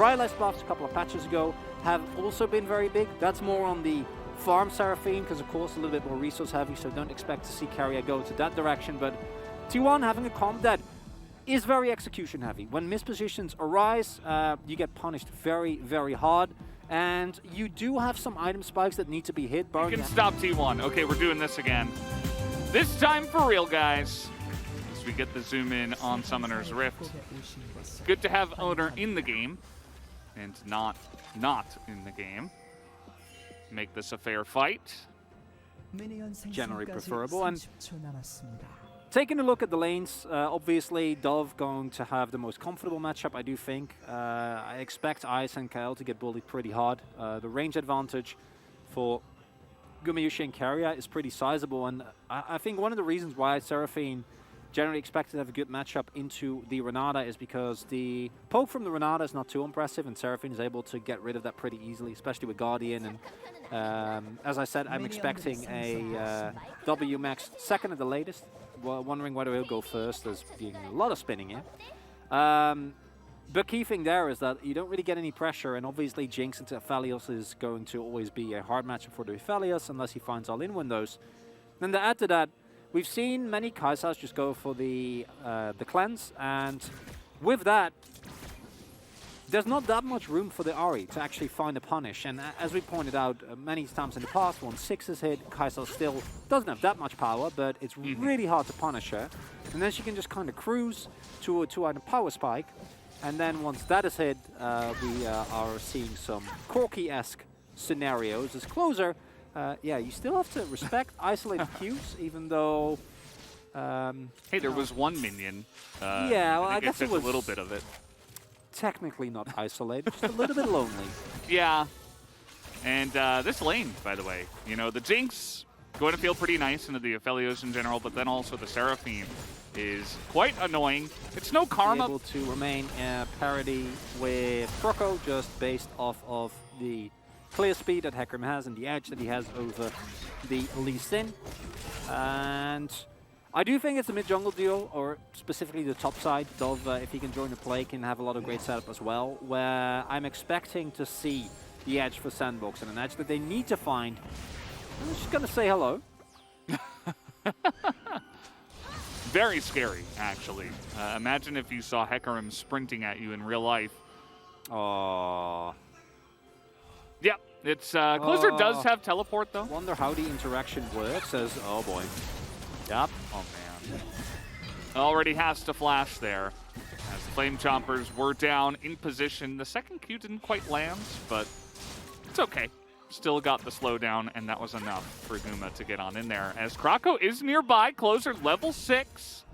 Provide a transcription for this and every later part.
Rylai's buffs a couple of patches ago have also been very big. That's more on the farm Seraphine, because of course a little bit more resource heavy, so don't expect to see Carrier go to that direction. But T1 having a comp that is very execution heavy. When mispositions arise, you get punished very, very hard. And you do have some item spikes that need to be hit. You can stop T1. Okay, we're doing this again. This time for real, guys. As we get the zoom in on Summoner's Rift. Good to have Owner in the game and not in the game. Make this a fair fight. Generally preferable. And taking a look at the lanes, obviously Dove going to have the most comfortable matchup, I do think. I expect Ice and Kael to get bullied pretty hard. The range advantage for Gumayushi and Carrier is pretty sizable, and I think one of the reasons why Seraphine generally expected to have a good matchup into the Renata is because the poke from the Renata is not too impressive, and Seraphine is able to get rid of that pretty easily, especially with Guardian. And as I said, I'm expecting a W max second at the latest. Wondering whether he'll go first. There's being a lot of spinning here. But key thing there is that you don't really get any pressure, and obviously Jinx into Aphelios is going to always be a hard matchup for the Aphelios unless he finds all-in windows. Then to add to that, we've seen many Kaisers just go for the cleanse, and with that, there's not that much room for the Ahri to actually find a punish. And as we pointed out many times in the past, once 6 is hit, Kai'Sa still doesn't have that much power, but it's really hard to punish her. And then she can just kind of cruise to a 2-item power spike. And then once that is hit, we are seeing some Corki-esque scenarios. As closer, yeah, you still have to respect isolated Qs, even though... hey, there was one minion. Yeah, well, I guess it was a little bit of it. Technically not isolated, just a little bit lonely. Yeah. And this lane, by the way, you know, the Jinx going to feel pretty nice into the Aphelios in general, but then also the Seraphine is quite annoying. It's no karma. Able to remain parity with Croco just based off of the clear speed that Hecarim has and the edge that he has over the Lee Sin. And I do think it's a mid-jungle duo, or specifically the top side. Dove, if he can join the play, can have a lot of great setup as well, where I'm expecting to see the edge for SANDBOX, and an edge that they need to find. I'm just going to say hello. Very scary, actually. Imagine if you saw Hecarim sprinting at you in real life. Oh. Yeah, it's Closer does have teleport, though. Wonder how the interaction works as, oh boy. Yep. Oh, man. Already has to flash there. As the Flame Chompers were down in position. The second Q didn't quite land, but it's okay. Still got the slowdown, and that was enough for Guma to get on in there. As Croco is nearby, Closer level 6.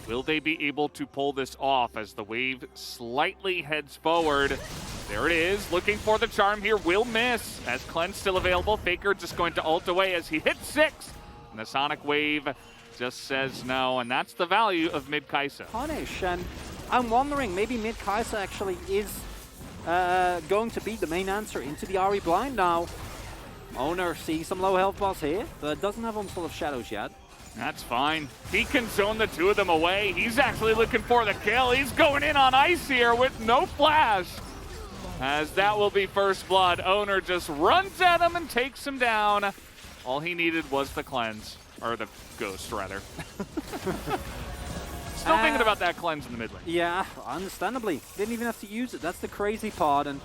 Will they be able to pull this off as the wave slightly heads forward? There it is, looking for the charm here, will miss. As Cleanse still available, Faker just going to ult away as he hits 6. And the Sonic Wave just says no, and that's the value of mid Kaisa. Punish, and I'm wondering, maybe mid Kaisa actually is going to be the main answer into the Ahri blind now. Owner sees some low health boss here, but doesn't have Onslaught of Shadows yet. That's fine. He can zone the two of them away. He's actually looking for the kill. He's going in on Ice here with no flash. As that will be first blood. Owner just runs at him and takes him down. All he needed was the cleanse, or the ghost, rather. Still thinking about that cleanse in the mid lane. Yeah, understandably. Didn't even have to use it. That's the crazy part. And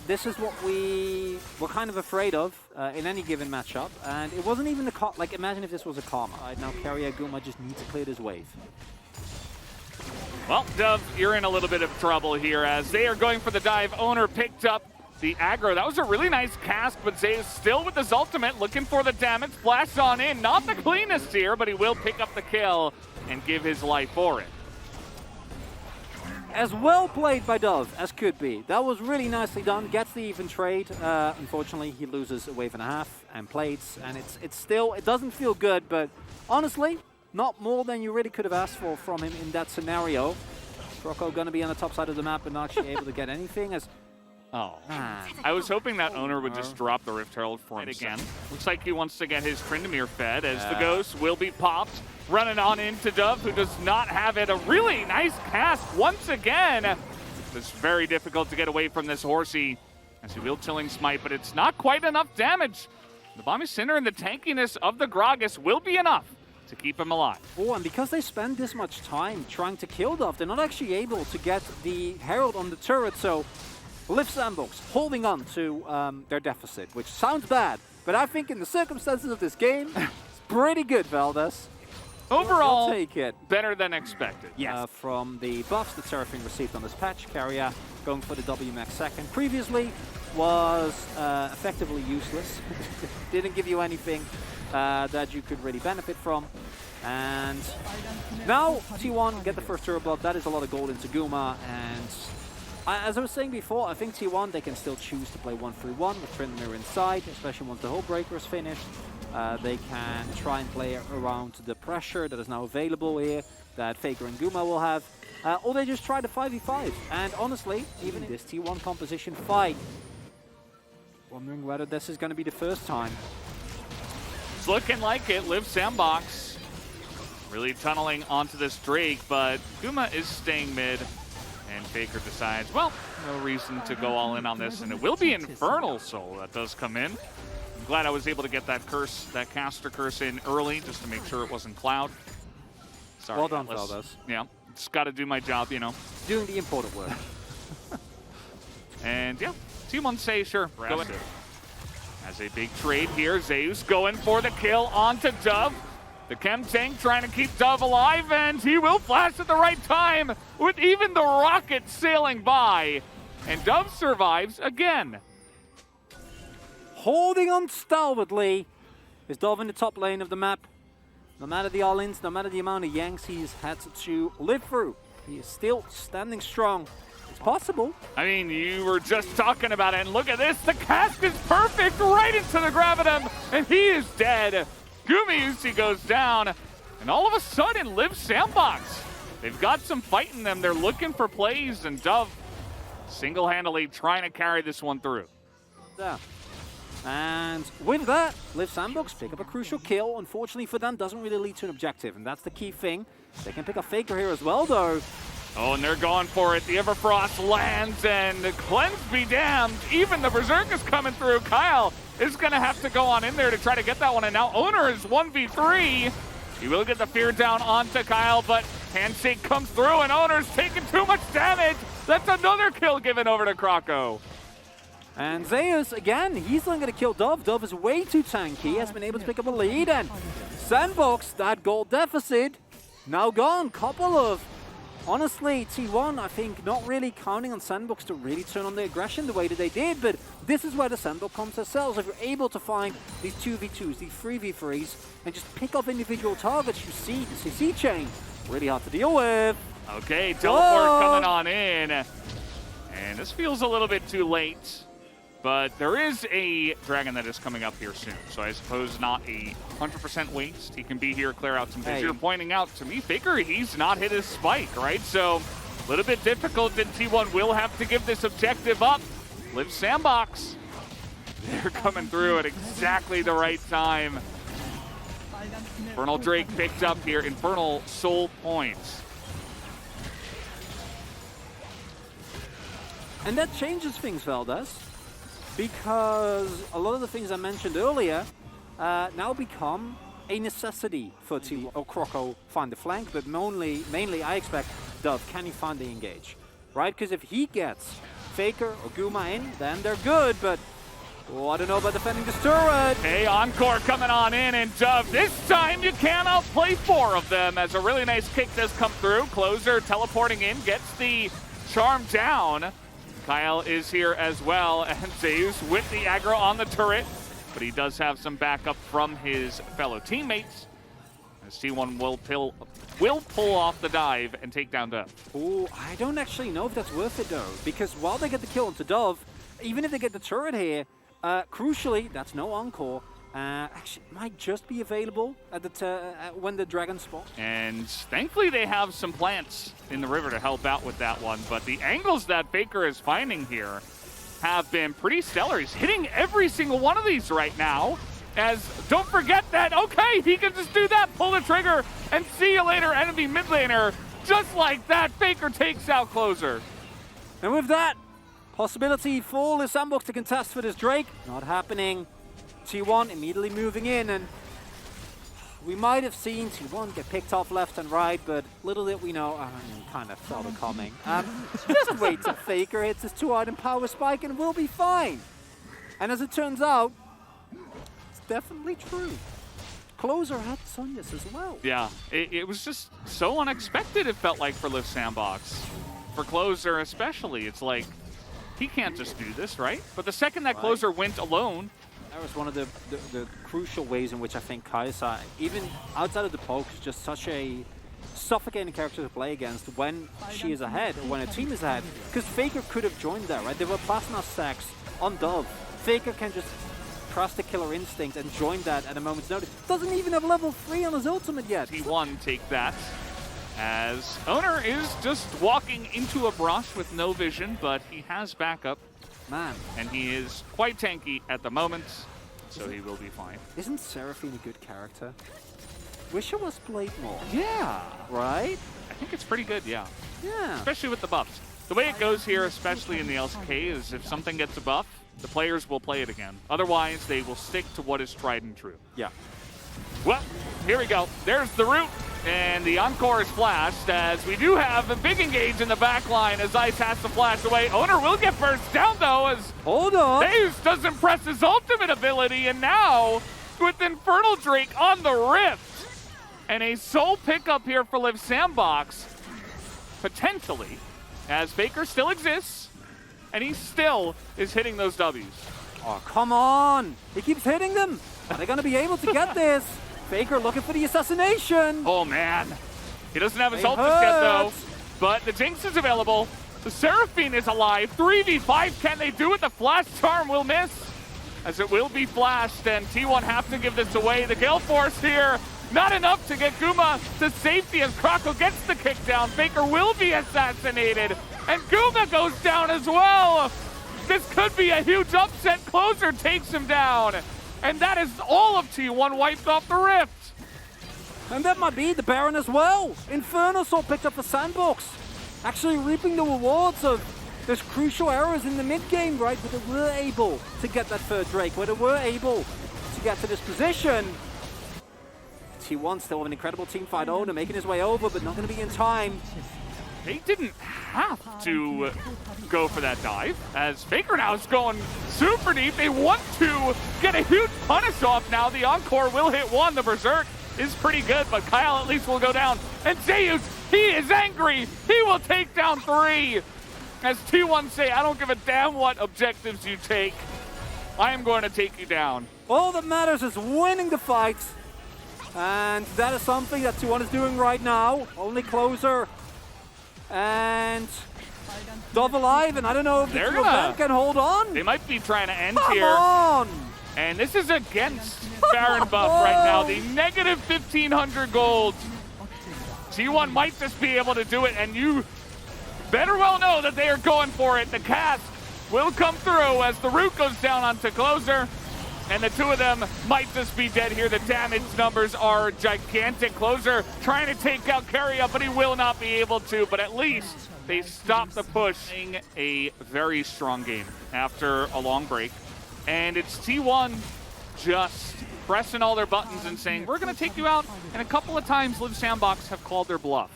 this is what we were kind of afraid of in any given matchup. And it wasn't even the like, imagine if this was a Karma. Now Carrier Guma just needs to clear this wave. Well, Dove, you're in a little bit of trouble here as they are going for the dive. Owner picked up the aggro. That was a really nice cast, but Zay is still with his ultimate, looking for the damage. Flash on in. Not the cleanest here, but he will pick up the kill and give his life for it. As well played by Dove as could be. That was really nicely done. Gets the even trade. Unfortunately, he loses a wave and a half and plates, and it's still, it doesn't feel good, but honestly, not more than you really could have asked for from him in that scenario. Croco going to be on the top side of the map and not actually able to get anything as... Oh, I was hoping that Owner would just drop the Rift Herald for him again. Looks like he wants to get his Tryndamere fed as the Ghost will be popped. Running on into Dove, who does not have it. A really nice cast once again. It's very difficult to get away from this horsey as he will Chilling Smite, but it's not quite enough damage. The Bomby Cinder and the tankiness of the Gragas will be enough to keep him alive. Oh, and because they spend this much time trying to kill Dove, they're not actually able to get the Herald on the turret, so LIIV SANDBOX holding on to their deficit, which sounds bad, but I think in the circumstances of this game, it's pretty good, Valdez. Overall, I'll take it. Better than expected. Yes. From the buffs that Seraphine received on this patch, Carrier going for the WMAX second. Previously was effectively useless. Didn't give you anything that you could really benefit from. And now T1 get the first turret blood. That is a lot of gold into Guma. And as I was saying before, I think T1, they can still choose to play 1-3-1 with Tryndamere inside, especially once the whole breaker is finished. They can try and play around the pressure that is now available here, that Faker and Guma will have. Or they just try the 5v5. And honestly, even in this T1 composition fight, wondering whether this is going to be the first time. It's looking like it. LIIV SANDBOX really tunneling onto this Drake, but Guma is staying mid. And Faker decides, well, no reason to go all in on this. And it will be Infernal Soul that does come in. I'm glad I was able to get that curse, that caster curse in early just to make sure it wasn't Cloud. Sorry, well done, Atlas. Valdez. Yeah, just got to do my job, you know. Doing the important work. And yeah, T1 say sure. Go in. As a big trade here, Zeus going for the kill onto Dove. The Chem Tank trying to keep Dove alive, and he will flash at the right time with even the rocket sailing by. And Dove survives again. Holding on stalwartly is Dove in the top lane of the map. No matter the all-ins, no matter the amount of Yanks he's had to live through, he is still standing strong. It's possible. I mean, you were just talking about it, and look at this. The cast is perfect right into the Gravitum, and he is dead. Gumayusi goes down, and all of a sudden, LIIV SANDBOX. They've got some fight in them. They're looking for plays, and Dove single-handedly trying to carry this one through. Yeah. And with that, LIIV SANDBOX pick up a crucial kill. Unfortunately for them, doesn't really lead to an objective, and that's the key thing. They can pick up Faker here as well, though. Oh, and they're going for it. The Everfrost lands, and Cleanse be damned. Even the Berserk is coming through. Kyle is going to have to go on in there to try to get that one, and now Owner is 1v3. He will get the fear down onto Kyle, but Handshake comes through, and Owner's taking too much damage. That's another kill given over to Kroko. And Zeus, again, he's not going to kill Dove. Dove is way too tanky. He has been able to pick up a lead, and SANDBOX, that gold deficit, now gone. Couple of, honestly, T1, I think, not really counting on SANDBOX to really turn on the aggression the way that they did, but this is where the SANDBOX comes to cells. If you're able to find these 2v2s, these 3v3s, and just pick off individual targets, you see the CC chain, really hard to deal with. Okay, teleport coming on in, and this feels a little bit too late. But there is a dragon that is coming up here soon, so I suppose not a 100% waste. He can be here, clear out some things. You're pointing out to me, Faker, he's not hit his spike, right? So a little bit difficult, then T1 will have to give this objective up. LIIV SANDBOX. They're coming through at exactly the right time. Infernal Drake picked up here, Infernal Soul points. And that changes things, Valdez. Because a lot of the things I mentioned earlier now become a necessity for T1 or Kroko find the flank, but mainly I expect Dove, can he find the engage? Right? Because if he gets Faker or Guma in, then they're good, but I don't know about defending this turret. Hey, Encore coming on in, and Dove, this time you can't outplay 4 of them as a really nice kick does come through. Closer teleporting in, gets the charm down. Kyle is here as well, and Zeus with the aggro on the turret, but he does have some backup from his fellow teammates. As T1 will pull off the dive and take down Dove. Oh, I don't actually know if that's worth it though, because while they get the kill onto Dove, even if they get the turret here, crucially, that's no Encore. Actually, might just be available at the when the dragon spawns. And thankfully they have some plants in the river to help out with that one, but the angles that Faker is finding here have been pretty stellar. He's hitting every single one of these right now, as don't forget that, okay, he can just do that, pull the trigger, and see you later, enemy mid laner. Just like that, Faker takes out Closer. And with that, possibility for the SANDBOX to contest for this Drake. Not happening. T1 immediately moving in, and we might have seen T1 get picked off left and right, but little did we know, kind of felt it coming. Just wait till Faker hits his 2-item power spike and we'll be fine. And as it turns out, it's definitely true. Closer had Sonya's as well. Yeah, it was just so unexpected, it felt like, for LIIV SANDBOX. For Closer especially, it's like, he can't just do this, right? But the second that Closer went alone, that was one of the crucial ways in which I think Kai'Sa, even outside of the poke, is just such a suffocating character to play against when she is ahead or when a team is ahead. Because Faker could have joined there, right? There were plasma stacks on Dove. Faker can just trust the killer instinct and join that at a moment's notice. Doesn't even have level 3 on his ultimate yet. T1 take that, as Owner is just walking into a brush with no vision, but he has backup. Man. And he is quite tanky at the moment, so he will be fine. Isn't Seraphine a good character? Wish it was played more. Yeah. Right? I think it's pretty good, yeah. Yeah. Especially with the buffs. The way it goes here, especially in the LCK, is if something gets a buff, the players will play it again. Otherwise, they will stick to what is tried and true. Yeah. Well, here we go. There's the root. And the encore is flashed, as we do have a big engage in the back line as Ice has to flash away. Owner will get burst down, though, as hold on. Zeus doesn't press his ultimate ability, and now with Infernal Drake on the Rift. And a soul pickup here for LIIV SANDBOX, potentially, as Faker still exists, and he still is hitting those W's. Oh, come on. He keeps hitting them. Are they going to be able to get this? Faker looking for the assassination. Oh, man. He doesn't have his ult just yet, though. But the Jinx is available. The Seraphine is alive. 3v5. Can they do it? The Flash Charm will miss, as it will be flashed. And T1 have to give this away. The Gale Force here. Not enough to get Guma to safety as Krako gets the kick down. Faker will be assassinated. And Guma goes down as well. This could be a huge upset. Closer takes him down. And that is all of T1 wiped off the Rift. And that might be the Baron as well. Inferno Soul picked up the SANDBOX. Actually reaping the rewards of those crucial errors in the mid-game, right? Where they were able to get that third Drake, where they were able to get to this position. T1 still with an incredible teamfight owner, making his way over, but not going to be in time. They didn't have to go for that dive, as Faker now is going super deep. They want to get a huge punish off now. The encore will hit one. The Berserk is pretty good, but Kyle at least will go down. And Zeus, he is angry. He will take down 3. As T1 say, I don't give a damn what objectives you take. I am going to take you down. All that matters is winning the fight. And that is something that T1 is doing right now. Only Closer and Dove alive, and I don't know if the two of them can hold on. They might be trying to end Come here. On. And this is against Baron buff right now. The negative 1,500 gold. T1 might just be able to do it, and you better well know that they are going for it. The cast will come through as the root goes down onto Closer. And the two of them might just be dead here. The damage numbers are gigantic. Closer trying to take out Carrier, but he will not be able to. But at least they stop the push. A very strong game after a long break. And it's T1 just pressing all their buttons and saying, we're going to take you out. And a couple of times LIIV SANDBOX have called their bluff.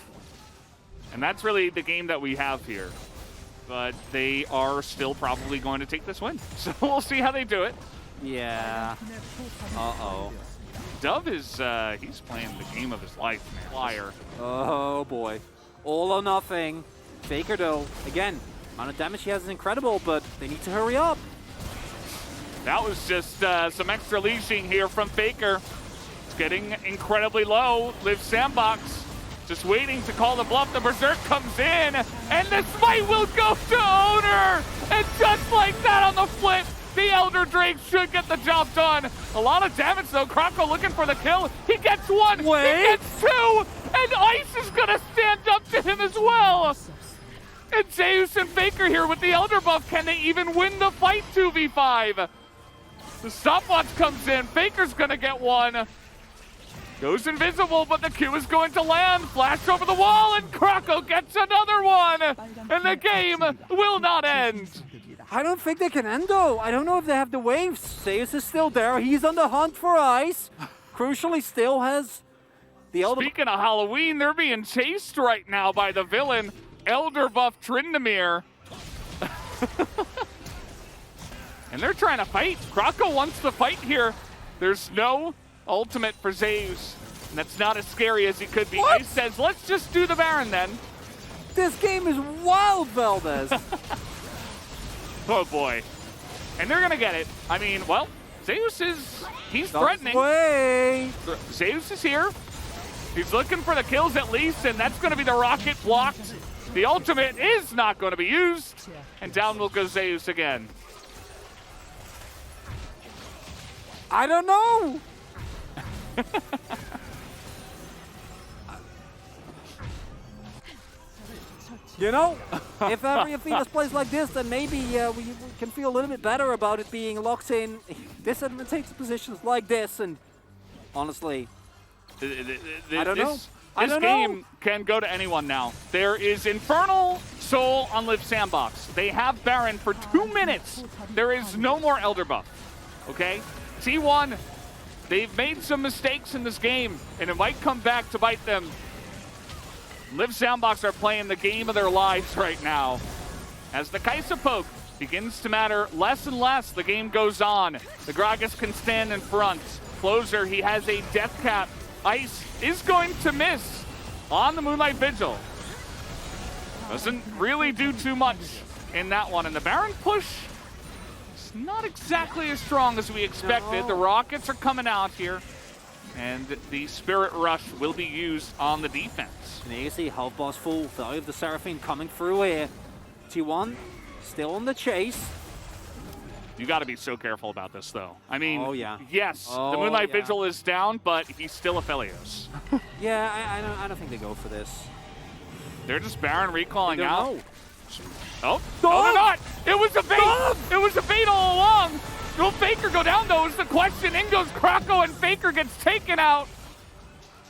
And that's really the game that we have here. But they are still probably going to take this win. So we'll see how they do it. Yeah. Uh-oh. Dove is, he's playing the game of his life, man. Flyer. Oh, boy. All or nothing. Faker, though, again, amount of damage he has is incredible, but they need to hurry up. That was just some extra leashing here from Faker. It's getting incredibly low. LIIV SANDBOX just waiting to call the bluff. The Berserk comes in, and the smite will go to Owner! And just like that on the flip, the Elder Drake should get the job done. A lot of damage, though. Krako looking for the kill. He gets 1. He gets 2. And Ice is going to stand up to him as well. And Zeus and Faker here with the Elder buff. Can they even win the fight 2v5? The stopwatch comes in. Faker's going to get 1. Goes invisible, but the Q is going to land. Flash over the wall, and Krako gets another one. And the game will not end. I don't think they can end though. I don't know if they have the waves. Zeus is still there. He's on the hunt for ice. Crucially, still has the Elder. Speaking of Halloween, they're being chased right now by the villain, Elder Buff Tryndamere. And they're trying to fight. Krako wants to fight here. There's no ultimate for Zeus. And that's not as scary as he could be. What? Ice says, let's just do the Baron then. This game is wild, Valdez. Oh boy. And they're gonna get it. I mean, well, Zeus is, he's threatening. Way. Zeus is here. He's looking for the kills at least, and that's gonna be the rocket blocked. The ultimate is not gonna be used. And down will go Zeus again. I don't know. You know, if every Athena's plays like this, then maybe we can feel a little bit better about it being locked in disadvantageous positions like this. And honestly, I don't know. This game can go to anyone now. There is Infernal Soul on LIIV Sandbox. They have Baron for 2 minutes. There is no more Elder Buff, okay? T1, they've made some mistakes in this game, and it might come back to bite them. LIIV Sandbox are playing the game of their lives right now. As the Kaisa poke begins to matter less and less, the game goes on. The Gragas can stand in front. Closer, he has a death cap. Ice is going to miss on the Moonlight Vigil. Doesn't really do too much in that one. And the Baron push is not exactly as strong as we expected. No. The Rockets are coming out here. And the Spirit Rush will be used on the defense. And here you see Half Boss full value of the Seraphine coming through here. T1 still on the chase. You got to be so careful about this, though. I mean, Oh, yeah. Yes, Oh, the Moonlight yeah. Vigil is down, but he's still a Phelios. Yeah, I don't think they go for this. They're just Baron recalling They don't out. know. Oh, no, they're not. It was a bait. It was a bait all along. Will Faker go down, though, is the question. In goes Krako, and Faker gets taken out.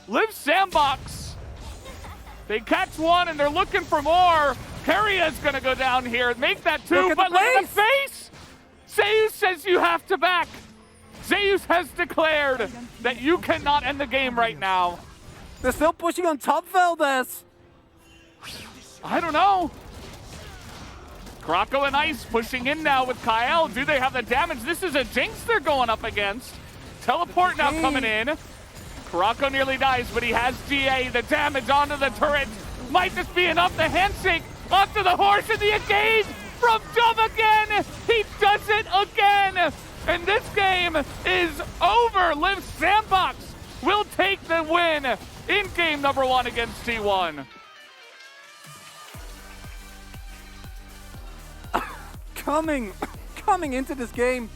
LIIV Sandbox. They catch one, and they're looking for more. Karia's going to go down here and make that two, Look but at the look at the face. face. Zeus says you have to back. Zeus has declared that you cannot end the game right now. They're still pushing on top, Valdez. I don't know. Krako and Ice pushing in now with Kyle. Do they have the damage? This is a Jinx they're going up against. Teleport now coming in. Krako nearly dies, but he has GA. The damage onto the turret might just be enough. The handshake onto the horse and the engage from Dove again. He does it again. And this game is over. LIIV Sandbox will take the win in game number 1 against T1. Coming into this game,